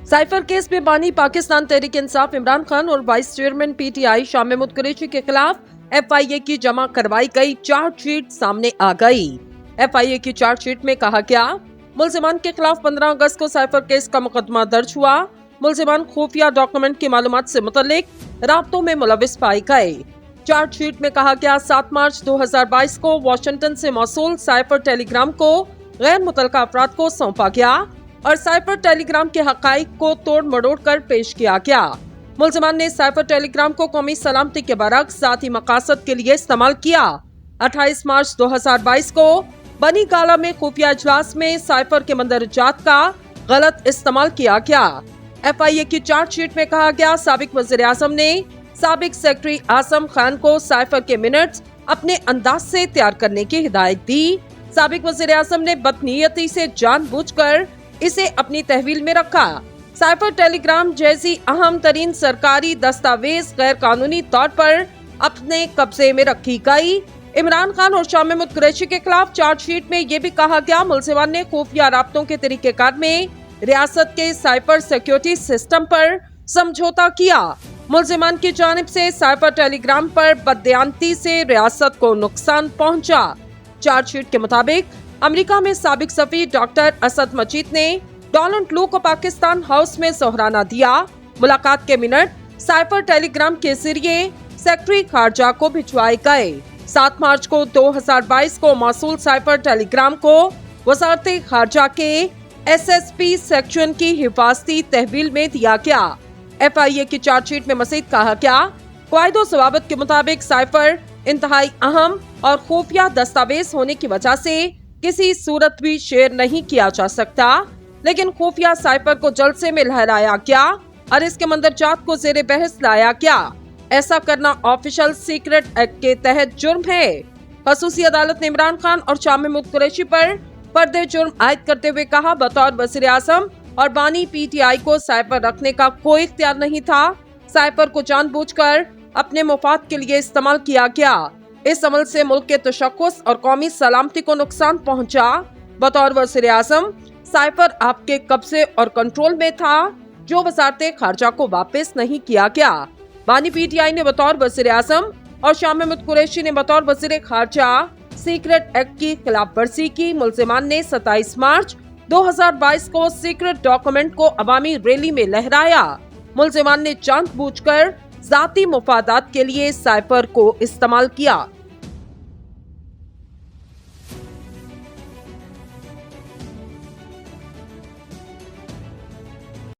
Cipher case में बानी पाकिस्तान तहरीक इंसाफ इमरान खान और vice chairman PTI Shah Mahmood Qureshi के खिलाफ एफआईए की जमा करवाई गई चार्जशीट सामने आ गई। एफआईए की चार्जशीट में कहा गया, मुल्जिमान के खिलाफ 15 अगस्त को साइफर केस का मुकदमा दर्ज हुआ। मुल्जिमान खुफिया डॉक्यूमेंट की मालूमात से मुतल्लिक राब्तों में मुलविस पाए गए। चार्जशीट में कहा गया, 7 मार्च 2022 को वाशिंगटन से मौसूल साइफर टेलीग्राम को गैर मुतल्लका अफराद को सौंपा गया और साइफर टेलीग्राम के हकाइक को तोड़ मरोड़ कर पेश किया गया। मुल्जिमान ने साइफर टेलीग्राम को कौमी सलामती के बरक्स ज़ाती मकासद के लिए इस्तेमाल किया। 28 मार्च 2022 को बनी गाला में खुफिया इजलास में साइफर के मंदरजात का गलत इस्तेमाल किया गया। एफआईए की चार्जशीट में कहा गया, साबिक वज़ीर आज़म ने साबिक सेक्रेटरी आसम खान को साइफर के मिनट्स अपने अंदाज से तैयार करने की हिदायत दी। साबिक वज़ीर आज़म ने बदनीयती से जानबूझकर इसे अपनी तहवील में रखा। साइफर टेलीग्राम जैसी अहम तरीन सरकारी दस्तावेज गैर कानूनी तौर पर अपने कब्जे में रखी गई। इमरान खान और शाह महमूद कुरैशी के खिलाफ चार्जशीट में ये भी कहा गया, मुल्जिमान ने खुफिया राब्तों के तरीकेकार में रियासत के साइबर सिक्योरिटी सिस्टम पर समझौता किया। मुल्जिमान की जानिब से साइबर टेलीग्राम पर बददियानती से रियासत को नुकसान पहुंचा। चार्जशीट के मुताबिक अमेरिका में साबिक सफीर डॉक्टर असद मजीद ने डोनाल्ड लू को पाकिस्तान हाउस में सोहराना दिया। मुलाकात के मिनट साइफर टेलीग्राम के जरिए सेक्रेटरी खारजा को भिजवाए गए। 7 मार्च को 2022 को मौसूल साइफर टेलीग्राम को वज़ारत खारजा के एसएसपी सेक्शन की हिफाजती तहवील में दिया गया। एफआईए की चार्जशीट में मज़ीद कहा गया, कायदो ज़वाबित के मुताबिक साइफर इंतहाई अहम और खुफिया दस्तावेज होने की वजह से किसी सूरत भी शेयर नहीं किया जा सकता, लेकिन खुफिया साइफर को जलसे में लहराया गया और इसके मंदरजात को जेरे बहस लाया गया। ऐसा करना ऑफिशियल सीक्रेट एक्ट के तहत जुर्म है। खसूसी अदालत ने इमरान खान और शाह महमूद कुरैशी पर पर्दे जुर्म आयद करते हुए कहा, बतौर वज़ीर आज़म और बानी पीटीआई को साइफर रखने का कोई इख्तियार नहीं था। साइफर को जानबूझकर अपने मुफाद के लिए इस्तेमाल किया गया। इस अमल से मुल्क के तशक्कुस और कौमी सलामती को नुकसान पहुंचा। बतौर वज़ीर आज़म साइफर आपके कब्जे और कंट्रोल में था, जो वज़ारत खारजा को वापस नहीं किया गया। बानी पीटीआई ने बतौर वज़ीर आज़म और शाह महमूद कुरैशी ने बतौर वज़ीर खारजा सीक्रेट एक्ट की खिलाफ वर्जी की। मुल्जिमान ने 27 मार्च 2022 को सीक्रेट डॉक्यूमेंट को अवामी रैली में लहराया। मुल्जिमान ने जानबूझकर ज़ाती मुफादात के लिए साइफर को इस्तेमाल किया।